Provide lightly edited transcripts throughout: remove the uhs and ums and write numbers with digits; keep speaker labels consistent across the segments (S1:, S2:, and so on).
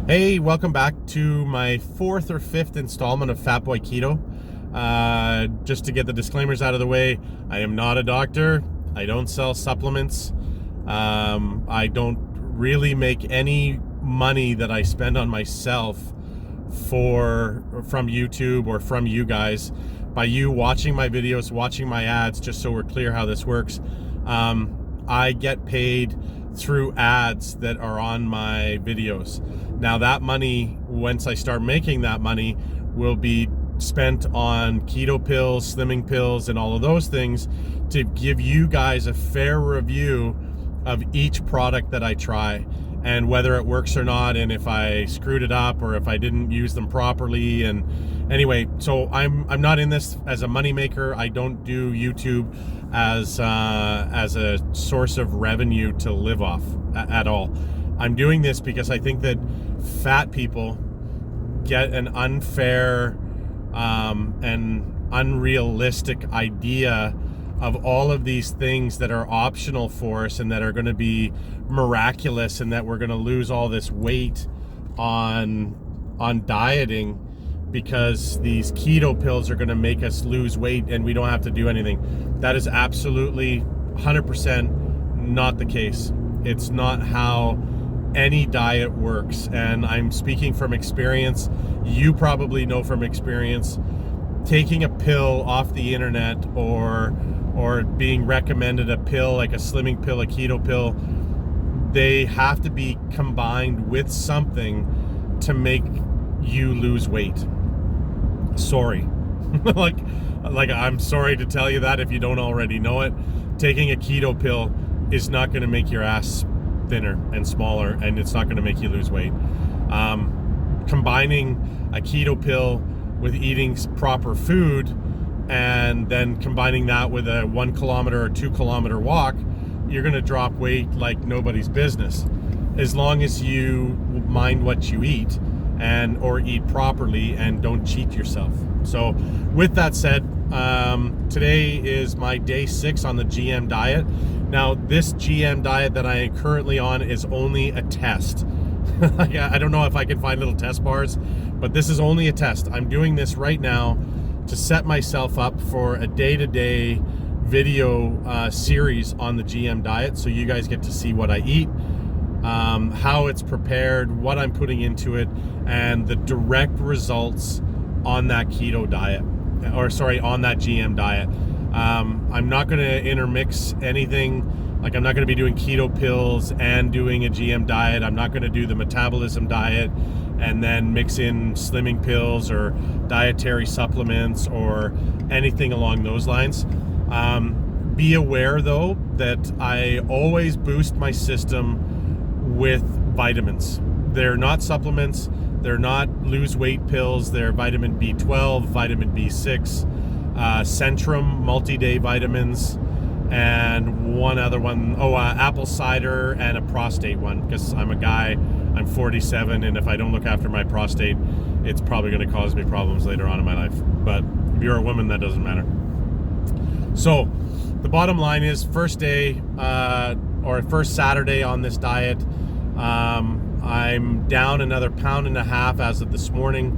S1: Hey, welcome back to my fourth or fifth installment of Fat Boy Keto. Just to get the disclaimers out of the way, I am not a doctor. I don't sell supplements. I don't really make any money that I spend on myself from YouTube or from you guys by you watching my videos, watching my ads. Just so we're clear how this works, I get paid through ads that are on my videos. Now that money, once I start making that money, will be spent on keto pills, slimming pills, and all of those things to give you guys a fair review of each product that I try and whether it works or not, and if I screwed it up or if I didn't use them properly. And anyway, so I'm not in this as a moneymaker. I don't do YouTube as a source of revenue to live off at all. I'm doing this because I think that fat people get an unfair and unrealistic idea of all of these things that are optional for us and that are going to be miraculous, and that we're going to lose all this weight on dieting because these keto pills are going to make us lose weight and we don't have to do anything. That is absolutely 100% not the case. It's not how any diet works, and I'm speaking from experience. You probably know from experience, taking a pill off the internet or being recommended a pill like a slimming pill, a keto pill, they have to be combined with something to make you lose weight. Sorry. like I'm sorry to tell you that if you don't already know it. Taking a keto pill is not going to make your ass thinner and smaller, and it's not going to make you lose weight. Combining a keto pill with eating proper food and then combining that with a 1 kilometer or 2 kilometer walk, you're going to drop weight like nobody's business, as long as you mind what you eat or eat properly and don't cheat yourself. So with that said, today is my day 6 on the GM diet. Now, this GM diet that I am currently on is only a test. I don't know if I can find little test bars, but this is only a test. I'm doing this right now to set myself up for a day-to-day video series on the GM diet, so you guys get to see what I eat, how it's prepared, what I'm putting into it, and the direct results on that keto diet, on that GM diet. I'm not going to intermix anything. Like, I'm not going to be doing keto pills and doing a GM diet. I'm not going to do the metabolism diet and then mix in slimming pills or dietary supplements or anything along those lines. Be aware, though, that I always boost my system with vitamins. They're not supplements. They're not lose weight pills. They're vitamin B12, vitamin B6, Centrum multi-day vitamins, and one other one, apple cider, and a prostate one, because I'm a guy, I'm 47, and if I don't look after my prostate, it's probably going to cause me problems later on in my life. But if you're a woman, that doesn't matter. So the bottom line is, first day or first Saturday on this diet, I'm down another 1.5 pounds as of this morning.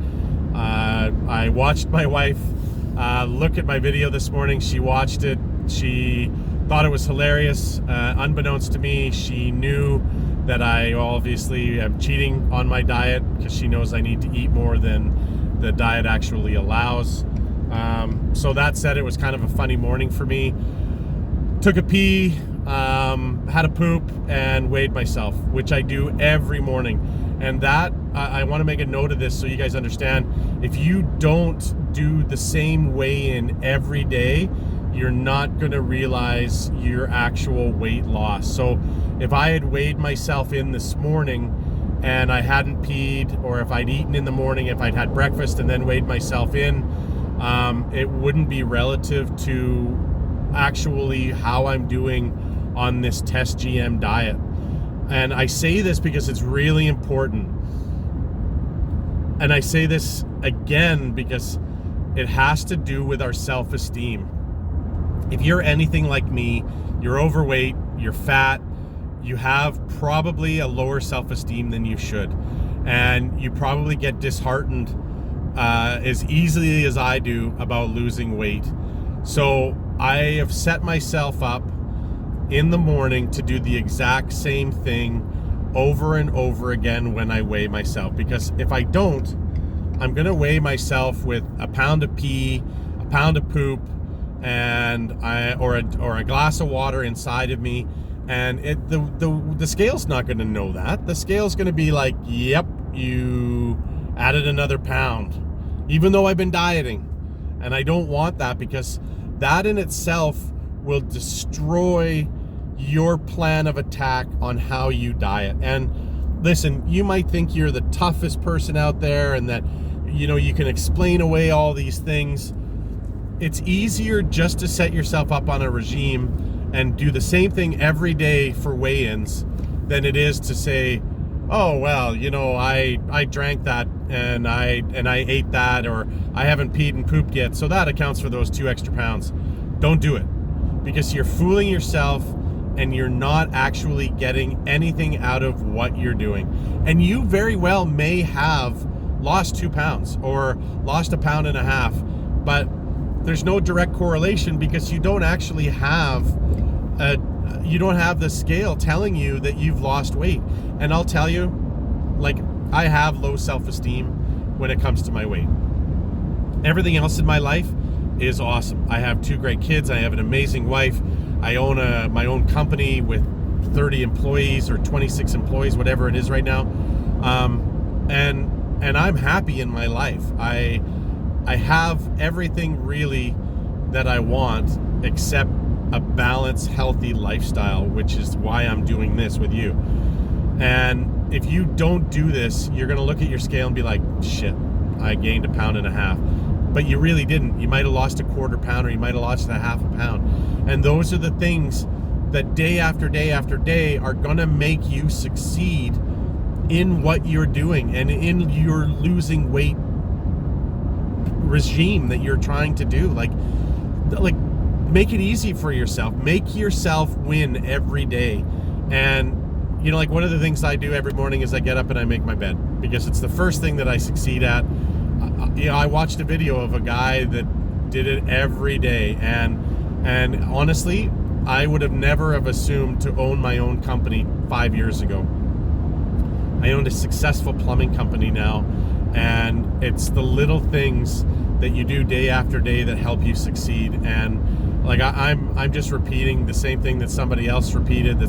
S1: I watched my wife look at my video this morning. She watched it. She thought it was hilarious. Unbeknownst to me, she knew that I obviously am cheating on my diet because she knows I need to eat more than the diet actually allows. So that said, it was kind of a funny morning for me. Took a pee, had a poop, and weighed myself, which I do every morning. And that, I want to make a note of this so you guys understand. If you don't do the same weigh-in every day, you're not going to realize your actual weight loss. So if I had weighed myself in this morning and I hadn't peed, or if I'd eaten in the morning, if I'd had breakfast and then weighed myself in, it wouldn't be relative to actually how I'm doing on this test GM diet. And I say this because it's really important. And I say this again because it has to do with our self-esteem. If you're anything like me, you're overweight, you're fat, you have probably a lower self-esteem than you should. and you probably get disheartened as easily as I do about losing weight. So I have set myself up in the morning to do the exact same thing over and over again when I weigh myself, because if I don't, I'm gonna weigh myself with a pound of pee, a pound of poop, and or a glass of water inside of me, and the scale's not gonna know that. The scale's gonna be like, yep, you added another pound, even though I've been dieting. And I don't want that, because that in itself will destroy your plan of attack on how you diet. And listen, you might think you're the toughest person out there and that, you know, you can explain away all these things. It's easier just to set yourself up on a regime and do the same thing every day for weigh-ins than it is to say, oh, well, you know, I drank that and I ate that, or I haven't peed and pooped yet, so that accounts for those 2 extra pounds. Don't do it, because you're fooling yourself and you're not actually getting anything out of what you're doing. And you very well may have lost 2 pounds or lost 1.5 pounds, but there's no direct correlation, because you don't actually have the scale telling you that you've lost weight. And I'll tell you, like, I have low self-esteem when it comes to my weight. Everything else in my life is awesome. I have 2 great kids. I have an amazing wife. I own my own company with 30 employees or 26 employees, whatever it is right now. And I'm happy in my life. I have everything really that I want, except a balanced, healthy lifestyle, which is why I'm doing this with you. And if you don't do this, you're going to look at your scale and be like, shit, I gained 1.5 pounds. But you really didn't. You might have lost 1/4 pound, or you might have lost 0.5 pound. And those are the things that day after day after day are going to make you succeed in what you're doing and in your losing weight regime that you're trying to do. Like make it easy for yourself. Make yourself win every day. And you know, like, one of the things I do every morning is I get up and I make my bed, because it's the first thing that I succeed at. You know, I watched a video of a guy that did it every day, and honestly, I would have never have assumed to own my own company 5 years ago. I own a successful plumbing company now, and it's the little things that you do day after day that help you succeed. And like, I'm just repeating the same thing that somebody else repeated.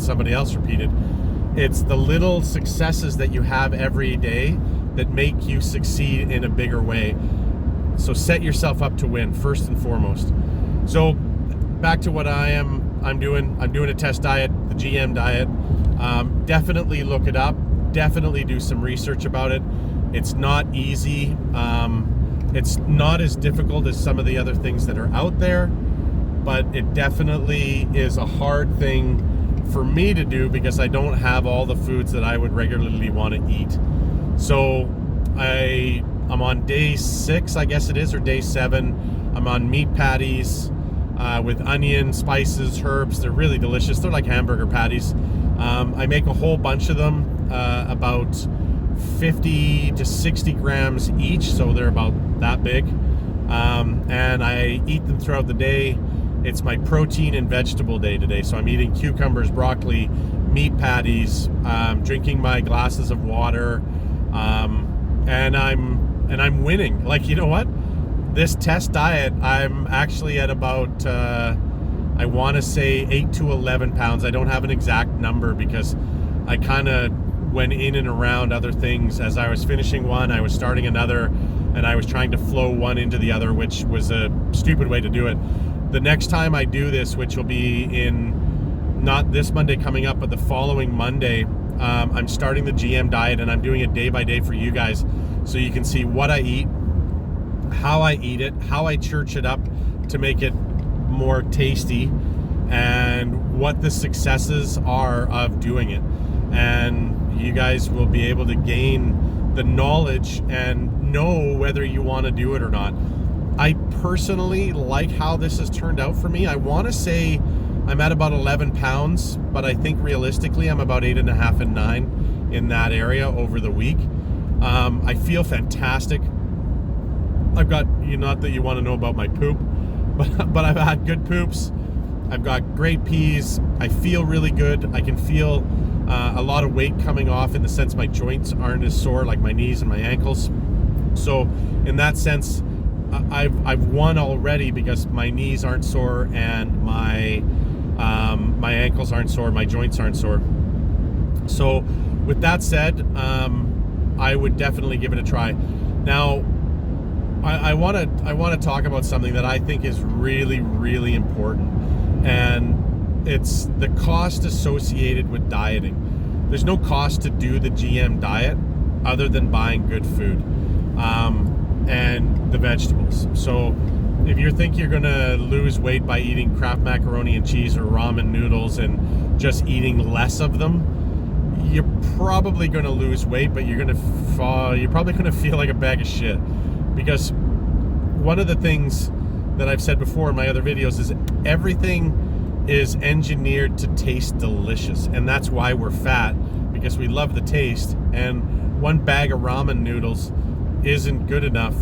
S1: It's the little successes that you have every day that make you succeed in a bigger way. So set yourself up to win, first and foremost. So back to what I'm doing a test diet, the GM diet. Definitely look it up. Definitely do some research about it. It's not easy. It's not as difficult as some of the other things that are out there, but it definitely is a hard thing for me to do, because I don't have all the foods that I would regularly want to eat. So I'm on day 6, I guess it is, or day 7. I'm on meat patties with onion, spices, herbs. They're really delicious. They're like hamburger patties. I make a whole bunch of them, about 50 to 60 grams each, so they're about that big. And I eat them throughout the day. It's my protein and vegetable day today, so I'm eating cucumbers, broccoli, meat patties, drinking my glasses of water, and I'm winning. Like, you know what? This test diet, I'm actually at about I want to say 8 to 11 pounds. I don't have an exact number, because I kind of went in and around other things. As I was finishing one, I was starting another, and I was trying to flow one into the other, which was a stupid way to do it. The next time I do this, which will be in not this Monday coming up, but the following Monday, I'm starting the GM diet, and I'm doing it day by day for you guys, so you can see what I eat, how I eat it, how I church it up to make it more tasty, and what the successes are of doing it. And you guys will be able to gain the knowledge and know whether you want to do it or not. I personally like how this has turned out for me. I want to say I'm at about 11 pounds, but I think realistically I'm about 8.5 and 9 in that area over the week. I feel fantastic. I've got, not that you want to know about my poop, but I've had good poops. I've got great pees. I feel really good. I can feel a lot of weight coming off, in the sense my joints aren't as sore, like my knees and my ankles. So in that sense, I've won already, because my knees aren't sore and my ankles aren't sore, my joints aren't sore. So with that said, I would definitely give it a try. Now, I want to talk about something that I think is really, really important, and it's the cost associated with dieting. There's no cost to do the GM diet other than buying good food and the vegetables. So if you think you're gonna lose weight by eating Kraft macaroni and cheese or ramen noodles and just eating less of them, you're probably gonna lose weight, but you're probably gonna feel like a bag of shit. Because one of the things that I've said before in my other videos is everything is engineered to taste delicious, and that's why we're fat, because we love the taste, and one bag of ramen noodles isn't good enough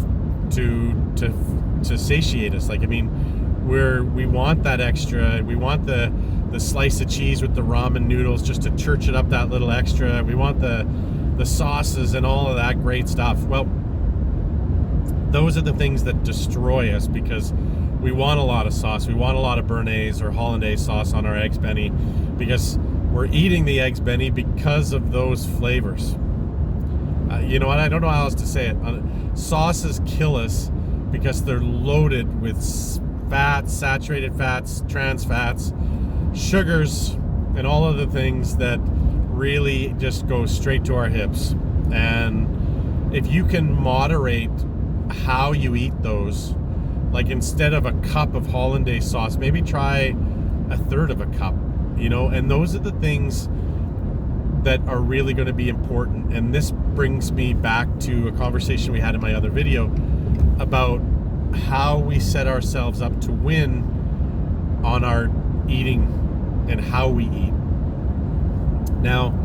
S1: to satiate us. Like, I mean, we want that extra. We want the slice of cheese with the ramen noodles just to church it up that little extra. We want the sauces and all of that great stuff. Well, those are the things that destroy us, because we want a lot of sauce. We want a lot of béarnaise or hollandaise sauce on our eggs benny, because we're eating the eggs benny because of those flavors. You know what? I don't know how else to say it. Sauces kill us because they're loaded with fats, saturated fats, trans fats, sugars, and all of the things that really just go straight to our hips. And if you can moderate how you eat those, like instead of a cup of hollandaise sauce, maybe try a third of a cup, and those are the things that are really going to be important. And this brings me back to a conversation we had in my other video about how we set ourselves up to win on our eating and how we eat. Now,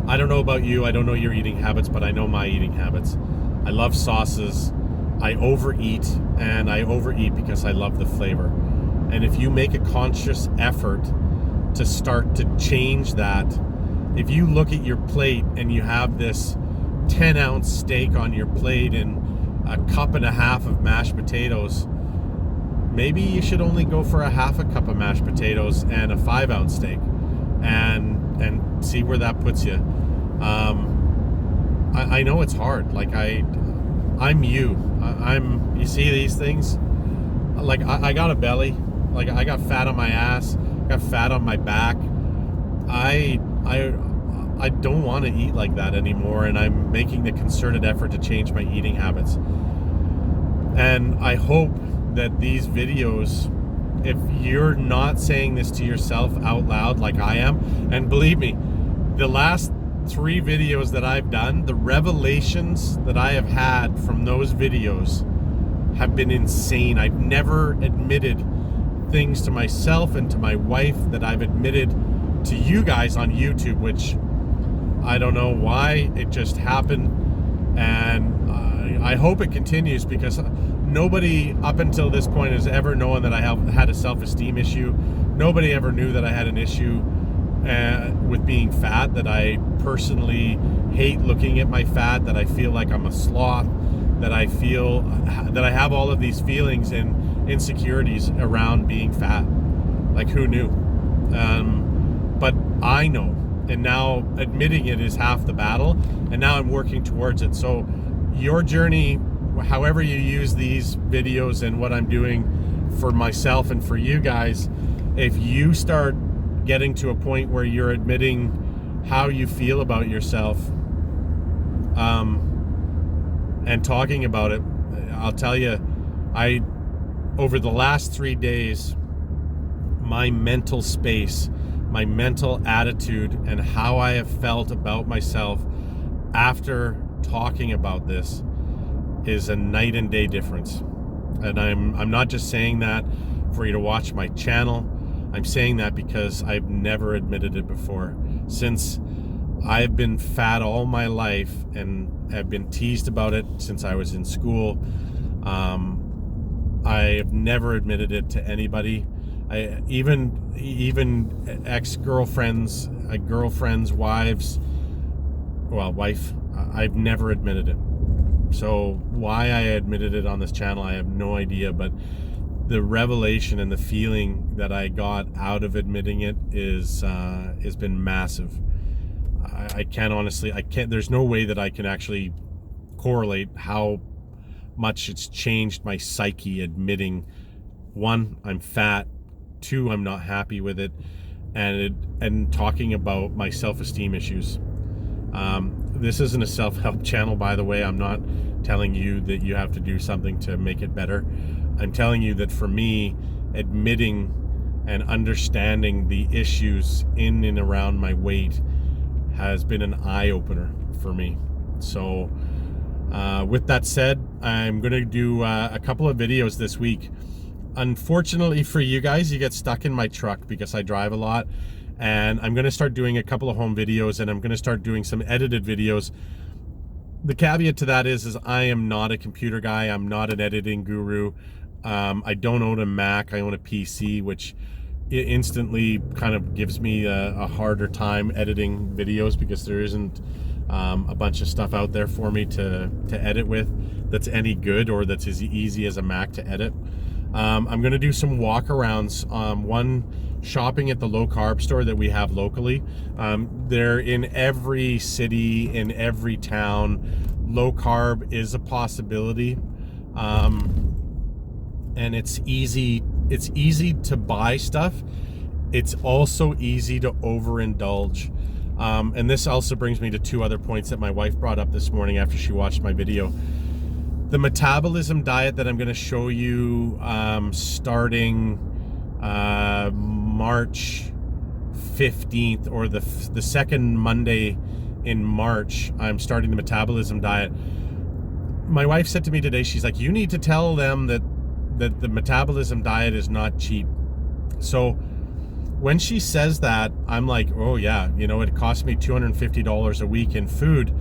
S1: I don't know about you, I don't know your eating habits, but I know my eating habits. I love sauces, I overeat, and I overeat because I love the flavor. And if you make a conscious effort to start to change that, if you look at your plate and you have this 10-ounce steak on your plate and a cup and a half of mashed potatoes, maybe you should only go for a half a cup of mashed potatoes and a 5-ounce steak, and see where that puts you. I know it's hard. Like I'm you see these things, like I got a belly, like I got fat on my ass, got fat on my back. I don't want to eat like that anymore, and I'm making the concerted effort to change my eating habits. And I hope that these videos, if you're not saying this to yourself out loud like I am, and believe me, the last 3 videos that I've done, the revelations that I have had from those videos have been insane. I've never admitted things to myself and to my wife that I've admitted to you guys on YouTube, which I don't know why, it just happened. And I hope it continues, because nobody up until this point has ever known that I have had a self-esteem issue. Nobody ever knew that I had an issue with being fat, that I personally hate looking at my fat, that I feel like I'm a sloth, that I feel that I have all of these feelings and insecurities around being fat. Like, who knew? But I know, and now admitting it is half the battle, and now I'm working towards it. So your journey, however you use these videos and what I'm doing for myself and for you guys, if you start getting to a point where you're admitting how you feel about yourself, and talking about it, I'll tell you, over the last 3 days, my mental space, my mental attitude, and how I have felt about myself after talking about this is a night and day difference. And I'm not just saying that for you to watch my channel. I'm saying that because I've never admitted it before. Since I've been fat all my life and have been teased about it since I was in school. I have never admitted it to anybody. Even ex-girlfriends, girlfriends, wives, wife, I've never admitted it. So why I admitted it on this channel, I have no idea, but the revelation and the feeling that I got out of admitting it is has been massive. I can't honestly, there's no way that I can actually correlate how much it's changed my psyche admitting, one, I'm fat, two, I'm not happy with it, and talking about my self-esteem issues. This isn't a self-help channel, by the way. I'm not telling you that you have to do something to make it better. I'm telling you that for me, admitting and understanding the issues in and around my weight has been an eye-opener for me. So with that said, I'm going to do a couple of videos this week. Unfortunately for you guys, you get stuck in my truck because I drive a lot, and I'm going to start doing a couple of home videos, and I'm going to start doing some edited videos. The caveat to that is I am not a computer guy. I'm not an editing guru. I don't own a Mac. I own a PC, which instantly kind of gives me a harder time editing videos because there isn't a bunch of stuff out there for me to edit with that's any good or that's as easy as a Mac to edit. I'm going to do some walkarounds. One, shopping at the low carb store that we have locally. They're in every city, in every town. Low carb is a possibility, and it's easy to buy stuff. It's also easy to overindulge. And this also brings me to two other points that my wife brought up this morning after she watched my video. The metabolism diet that I'm going to show you starting March 15th, or the second Monday in March, I'm starting the metabolism diet. My wife said to me today, she's like, you need to tell them that the metabolism diet is not cheap. So when she says that, I'm like, oh yeah, you know, it cost me $250 a week in food.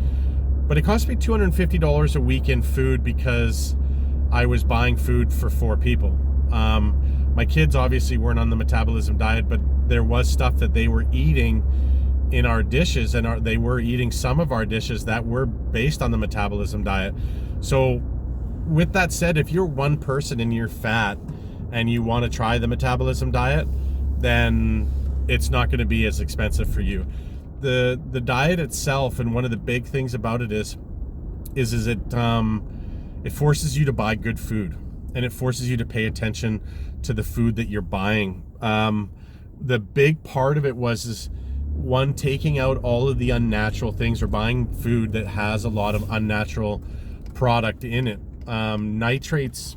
S1: But it cost me $250 a week in food because I was buying food for 4 people. My kids obviously weren't on the metabolism diet, but there was stuff that they were eating in our dishes, and they were eating some of our dishes that were based on the metabolism diet. So with that said, if you're one person and you're fat and you want to try the metabolism diet, then it's not going to be as expensive for you. The diet itself, and one of the big things about it is it forces you to buy good food, and it forces you to pay attention to the food that you're buying. The big part of it is one, taking out all of the unnatural things, or buying food that has a lot of unnatural product in it. Nitrates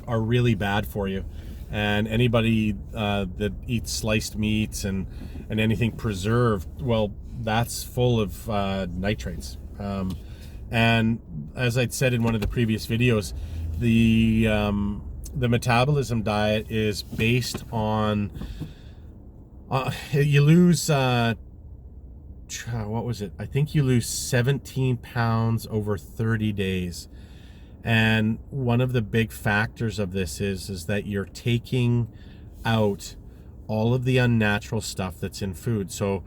S1: are really bad for you, and anybody that eats sliced meats and anything preserved, well, that's full of nitrates. And as I'd said in one of the previous videos, the metabolism diet is based on you lose what was it? I think you lose 17 pounds over 30 days. And one of the big factors of this is that you're taking out all of the unnatural stuff that's in food. So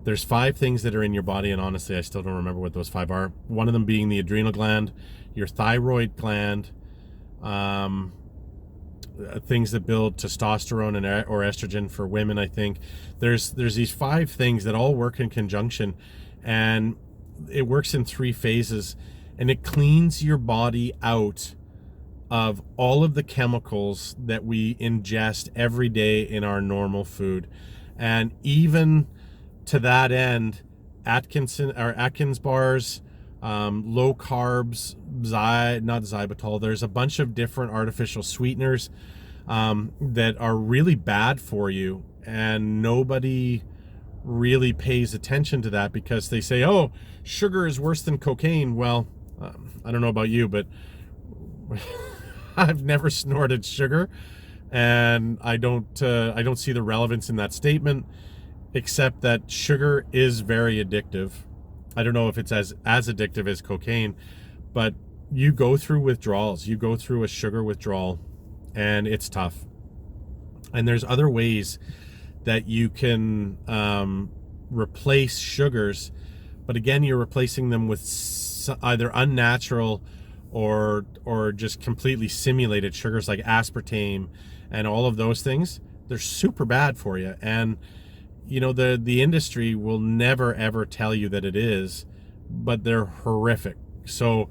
S1: there's 5 things that are in your body, and honestly, I still don't remember what those 5 are. One of them being the adrenal gland, your thyroid gland, things that build testosterone or estrogen for women, I think. There's these 5 things that all work in conjunction, and it works in 3 phases. And it cleans your body out of all of the chemicals that we ingest every day in our normal food. And even to that end, Atkins bars, low carbs, not xylitol, there's a bunch of different artificial sweeteners that are really bad for you, and nobody really pays attention to that because they say, oh, sugar is worse than cocaine. Well, I don't know about you, but I've never snorted sugar, and I don't see the relevance in that statement. except that sugar is very addictive. I don't know if it's as addictive as cocaine, but you go through withdrawals. You go through a sugar withdrawal, and it's tough. And there's other ways that you can replace sugars, but again, you're replacing them with either unnatural or just completely simulated sugars like aspartame and all of those things. They're super bad for you, and you know the industry will never ever tell you that it is, but they're horrific. So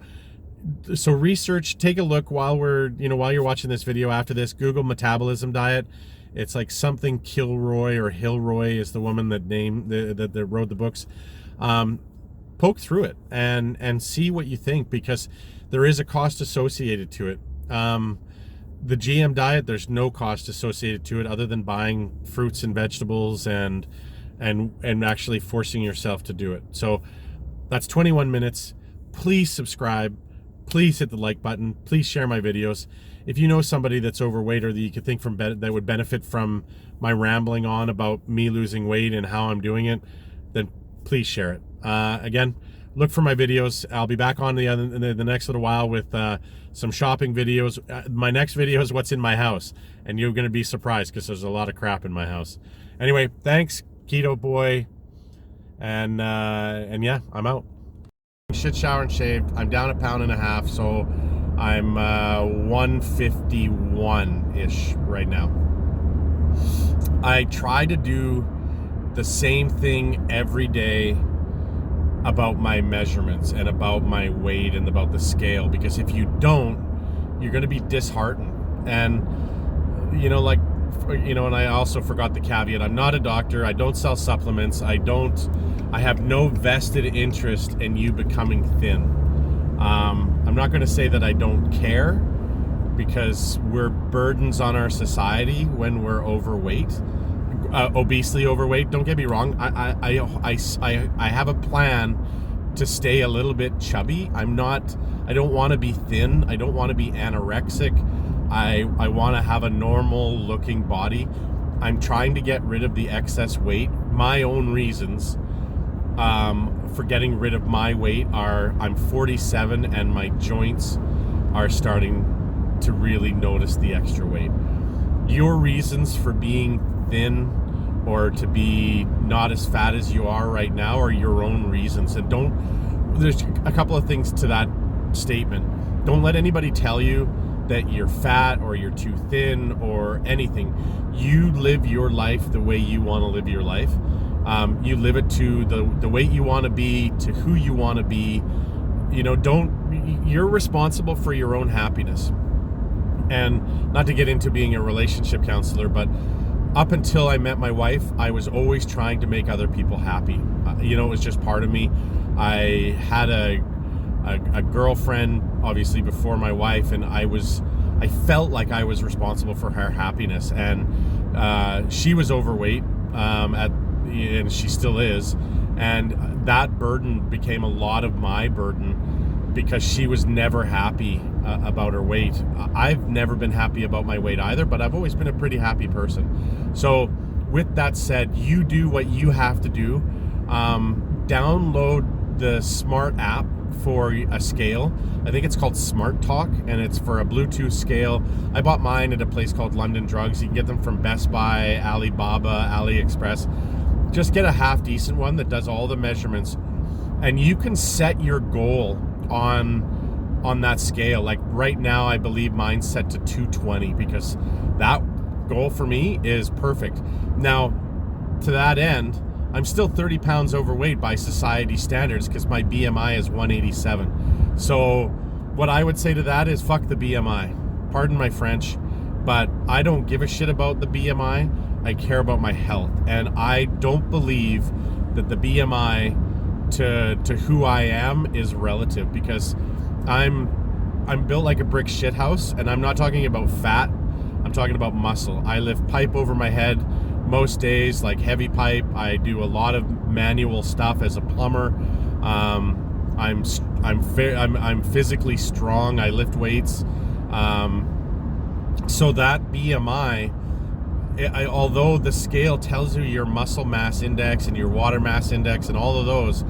S1: research, take a look while you're watching this video. After this, Google metabolism diet. It's like something Kilroy or Hilroy is the woman that wrote the books. Poke through it and see what you think, because there is a cost associated to it. The GM diet, there's no cost associated to it other than buying fruits and vegetables and actually forcing yourself to do it. So that's 21 minutes. Please subscribe. Please hit the like button. Please share my videos. If you know somebody that's overweight or that you could think that would benefit from my rambling on about me losing weight and how I'm doing it, then please share it. Again, look for my videos. I'll be back on the next little while with some shopping videos. My next video is what's in my house, and you're going to be surprised because there's a lot of crap in my house. Anyway, thanks, Keto Boy, and yeah, I'm out. Shit, shower, and shaved. I'm down 1.5 pounds, so I'm 151-ish right now. I try to do the same thing every day about my measurements and about my weight and about the scale, because if you don't, you're going to be disheartened. And and I also forgot the caveat. I'm not a doctor. I don't sell supplements. I have no vested interest in you becoming thin. I'm not going to say that I don't care, because we're burdens on our society when we're overweight, obesely overweight. Don't get me wrong. I have a plan to stay a little bit chubby. I don't want to be thin. I don't want to be anorexic. I want to have a normal looking body. I'm trying to get rid of the excess weight. My own reasons for getting rid of my weight are I'm 47 and my joints are starting to really notice the extra weight. Your reasons for being thin or to be not as fat as you are right now are your own reasons. And there's a couple of things to that statement. Don't let anybody tell you that you're fat or you're too thin or anything. You live your life the way you want to live your life. You live it to the weight you want to be, to who you want to be. You're responsible for your own happiness. And not to get into being a relationship counselor, but up until I met my wife, I was always trying to make other people happy. It was just part of me. I had a girlfriend, obviously, before my wife, and I felt like I was responsible for her happiness. And she was overweight, and she still is. And that burden became a lot of my burden, because she was never happy about her weight. I've never been happy about my weight either, but I've always been a pretty happy person. So with that said, you do what you have to do. Download the Smart app for a scale. I think it's called Smart Talk, and it's for a Bluetooth scale. I bought mine at a place called London Drugs. You can get them from Best Buy, Alibaba, AliExpress. Just get a half decent one that does all the measurements, and you can set your goal on that scale. Like right now, I believe mine's set to 220, because that goal for me is perfect. Now, to that end, I'm still 30 pounds overweight by society standards, because my BMI is 187. So what I would say to that is fuck the BMI. Pardon my French, but I don't give a shit about the BMI. I care about my health, and I don't believe that the BMI to who I am is relative, because I'm built like a brick shit house, and I'm not talking about fat. I'm talking about muscle. I lift pipe over my head most days, like heavy pipe. I do a lot of manual stuff as a plumber. I'm physically strong. I lift weights. So that BMI, although the scale tells you your muscle mass index and your water mass index and all of those,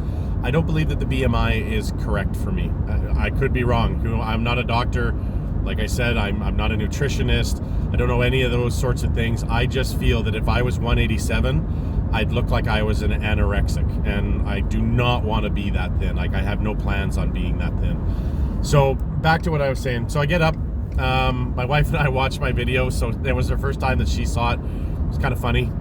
S1: I don't believe that the BMI is correct for me. I could be wrong. I'm not a doctor. Like I said, I'm not a nutritionist. I don't know any of those sorts of things. I just feel that if I was 187, I'd look like I was an anorexic, and I do not want to be that thin. Like, I have no plans on being that thin. So back to what I was saying. So I get up. My wife and I watched my video, so it was the first time that she saw it. It was kind of funny.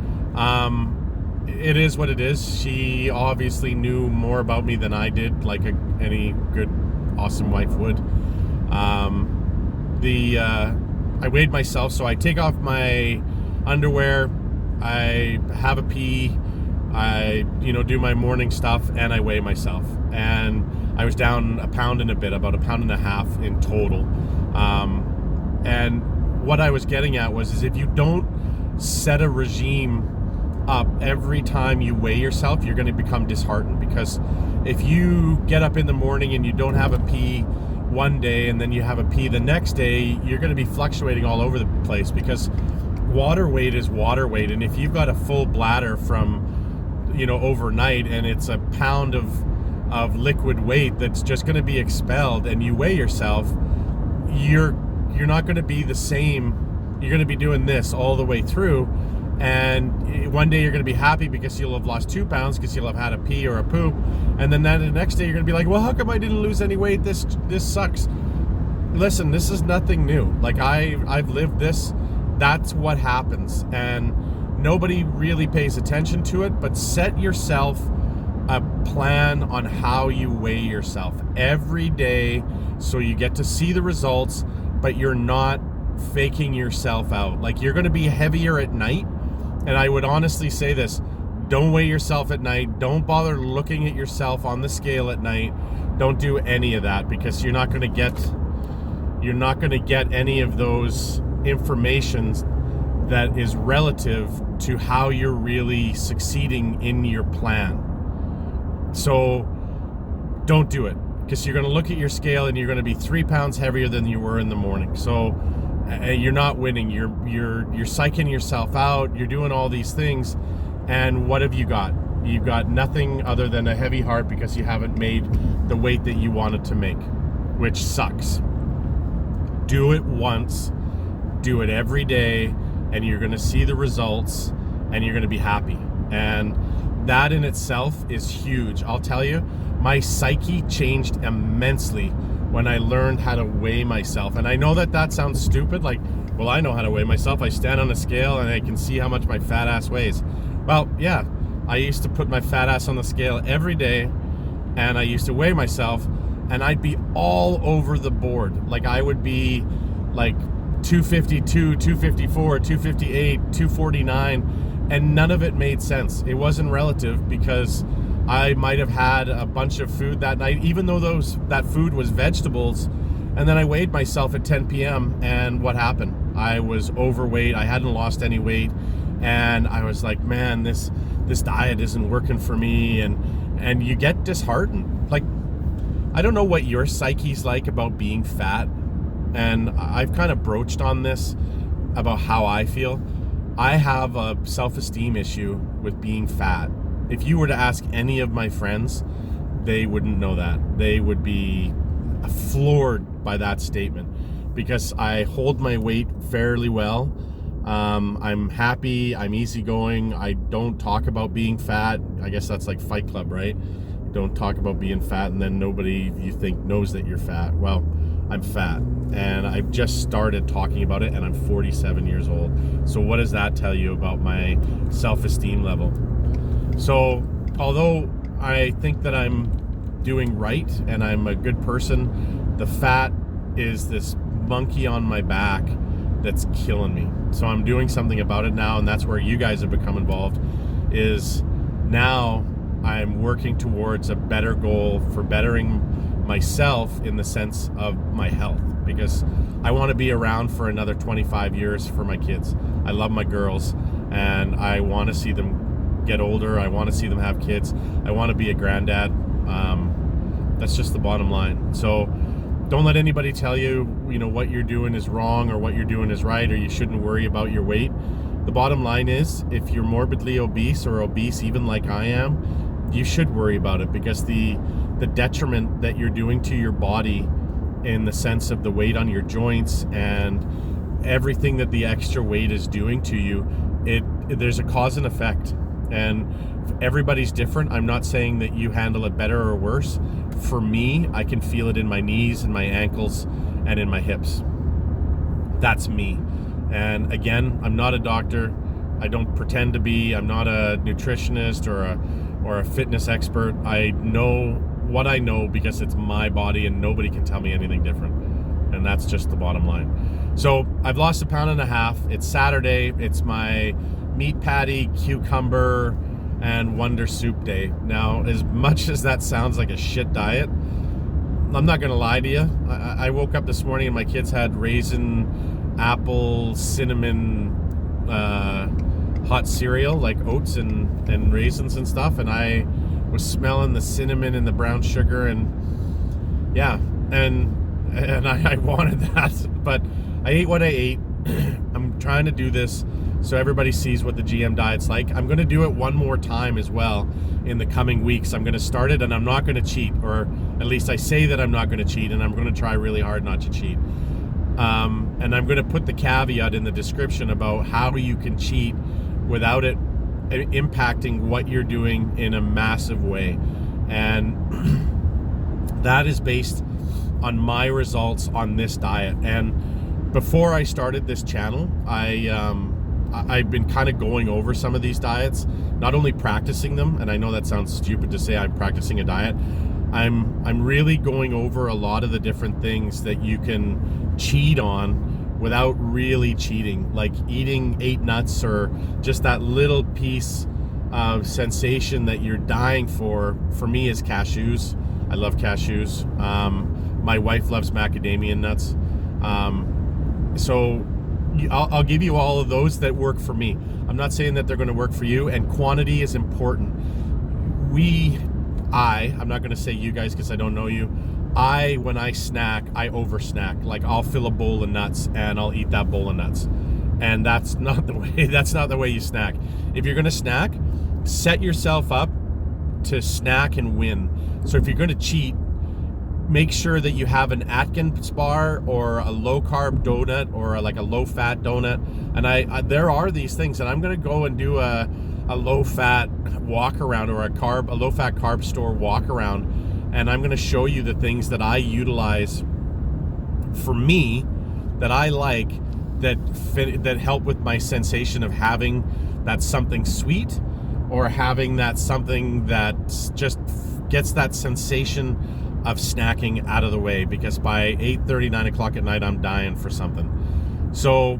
S1: It is what it is. She obviously knew more about me than I did, like any good, awesome wife would. I weighed myself, so I take off my underwear, I have a pee, I do my morning stuff, and I weigh myself. And I was down a pound and a bit, about a pound and a half in total. And what I was getting at is if you don't set a regime up every time you weigh yourself, you're going to become disheartened. Because if you get up in the morning and you don't have a pee one day and then you have a pee the next day, you're going to be fluctuating all over the place, because water weight is water weight. And if you've got a full bladder from overnight, and it's a pound of liquid weight that's just going to be expelled, and you weigh yourself, you're not going to be the same. You're going to be doing this all the way through, and one day you're going to be happy because you'll have lost 2 pounds because you'll have had a pee or a poop, and then the next day you're going to be like, well, how come I didn't lose any weight? This sucks. Listen, this is nothing new. Like, I've lived this. That's what happens, and nobody really pays attention to it. But set yourself a plan on how you weigh yourself every day, so you get to see the results, but you're not faking yourself out. Like, you're going to be heavier at night, and I would honestly say this: don't weigh yourself at night. Don't bother looking at yourself on the scale at night. Don't do any of that, because you're not going to get any of those informations that is relative to how you're really succeeding in your plan. So don't do it, because you're going to look at your scale and you're going to be 3 pounds heavier than you were in the morning. So you're not winning. You're psyching yourself out. You're doing all these things, and what have you got? You've got nothing other than a heavy heart, because you haven't made the weight that you wanted to make, which sucks. Do it once, do it every day, and you're going to see the results, and you're going to be happy. And that in itself is huge. I'll tell you, my psyche changed immensely when I learned how to weigh myself. And I know that sounds stupid. Like, well, I know how to weigh myself. I stand on a scale and I can see how much my fat ass weighs. Well, yeah, I used to put my fat ass on the scale every day, and I used to weigh myself, and I'd be all over the board. Like, I would be like 252, 254, 258, 249, and none of it made sense. It wasn't relative, because I might have had a bunch of food that night, even though that food was vegetables, and then I weighed myself at 10 p.m. and what happened? I was overweight. I hadn't lost any weight, and I was like, man, this diet isn't working for me, and you get disheartened. Like, I don't know what your psyche's like about being fat, and I've kind of broached on this about how I feel. I have a self-esteem issue with being fat. If you were to ask any of my friends, they wouldn't know that. They would be floored by that statement, because I hold my weight fairly well. I'm happy, I'm easygoing, I don't talk about being fat. I guess that's like Fight Club, right? Don't talk about being fat, and then nobody you think knows that you're fat. Well, I'm fat, and I've just started talking about it, and I'm 47 years old. So what does that tell you about my self-esteem level? So although I think that I'm doing right and I'm a good person, the fat is this monkey on my back that's killing me. So I'm doing something about it now, and that's where you guys have become involved. Is now I'm working towards a better goal for bettering myself in the sense of my health, because I want to be around for another 25 years for my kids. I love my girls, and I want to see them get older. I want to see them have kids. I want to be a granddad. That's just the bottom line. So don't let anybody tell you, what you're doing is wrong or what you're doing is right, or you shouldn't worry about your weight. the bottom line is, if you're morbidly obese or obese even like I am, you should worry about it, because the detriment that you're doing to your body in the sense of the weight on your joints and everything that the extra weight is doing to you, there's a cause and effect, and everybody's different. I'm not saying that you handle it better or worse. For me, I can feel it in my knees and my ankles and in my hips. That's me. And again, I'm not a doctor. I don't pretend to be. I'm not a nutritionist or a fitness expert. I know what I know because it's my body, and nobody can tell me anything different. And that's just the bottom line. So I've lost 1.5 pounds. It's Saturday. It's my meat patty, cucumber, and Wonder Soup day. Now, as much as that sounds like a shit diet, I'm not gonna lie to you. I woke up this morning and my kids had raisin, apple, cinnamon, hot cereal, like oats and raisins and stuff, and I was smelling the cinnamon and the brown sugar, and yeah, and I wanted that, but I ate what I ate. I'm trying to do this so everybody sees what the GM diet's like. I'm going to do it one more time as well in the coming weeks. I'm going to start it, and I'm not going to cheat, or at least I say that I'm not going to cheat, and I'm going to try really hard not to cheat. And I'm going to put the caveat in the description about how you can cheat without it impacting what you're doing in a massive way. And that is based on my results on this diet. And before I started this channel, I've been kind of going over some of these diets, not only practicing them, and I know that sounds stupid to say I'm practicing a diet. I'm really going over a lot of the different things that you can cheat on without really cheating, like eating 8 nuts, or just that little piece of sensation that you're dying for. For me, is cashews. I love cashews. My wife loves macadamia nuts. So I'll give you all of those that work for me. I'm not saying that they're going to work for you, and quantity is important. I'm not going to say you guys because I don't know you. When I snack, I over snack. Like, I'll fill a bowl of nuts and I'll eat that bowl of nuts. And that's not the way you snack. If you're going to snack, set yourself up to snack and win. So if you're going to cheat, make sure that you have an Atkins bar or a low carb donut or like a low fat donut. And there are these things, and I'm going to go and do a low fat walk around, or a low fat carb store walk around. And I'm going to show you the things that I utilize for me, that I like, that help with my sensation of having that something sweet, or having that something that just gets that sensation of snacking out of the way, because by 8:30, 9 o'clock at night, I'm dying for something. So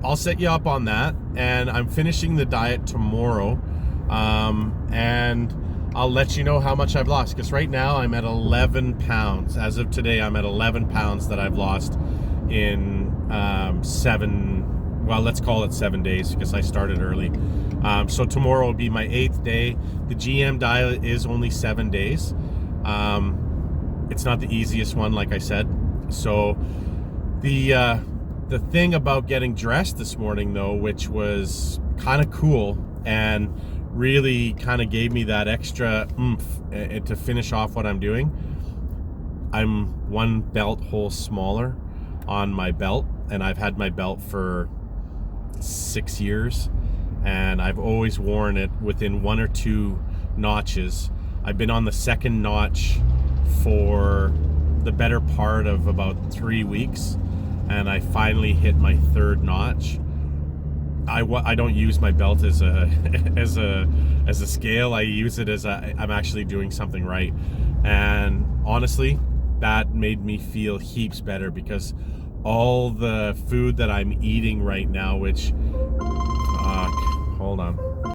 S1: I'll set you up on that, and I'm finishing the diet tomorrow, and I'll let you know how much I've lost, because right now I'm at 11 pounds. As of today, I'm at 11 pounds that I've lost in let's call it 7 days, because I started early. So tomorrow will be my 8th day. The GM diet is only 7 days. It's not the easiest one, like I said. So the thing about getting dressed this morning, though, which was kind of cool and really kind of gave me that extra oomph to finish off what I'm doing, I'm 1 belt hole smaller on my belt, and I've had my belt for 6 years, and I've always worn it within 1 or 2 notches. I've been on the 2nd notch for the better part of about 3 weeks, and I finally hit my 3rd notch. I don't use my belt as a as a scale. I use it as I'm actually doing something right, and honestly, that made me feel heaps better, because all the food that I'm eating right now, which hold on,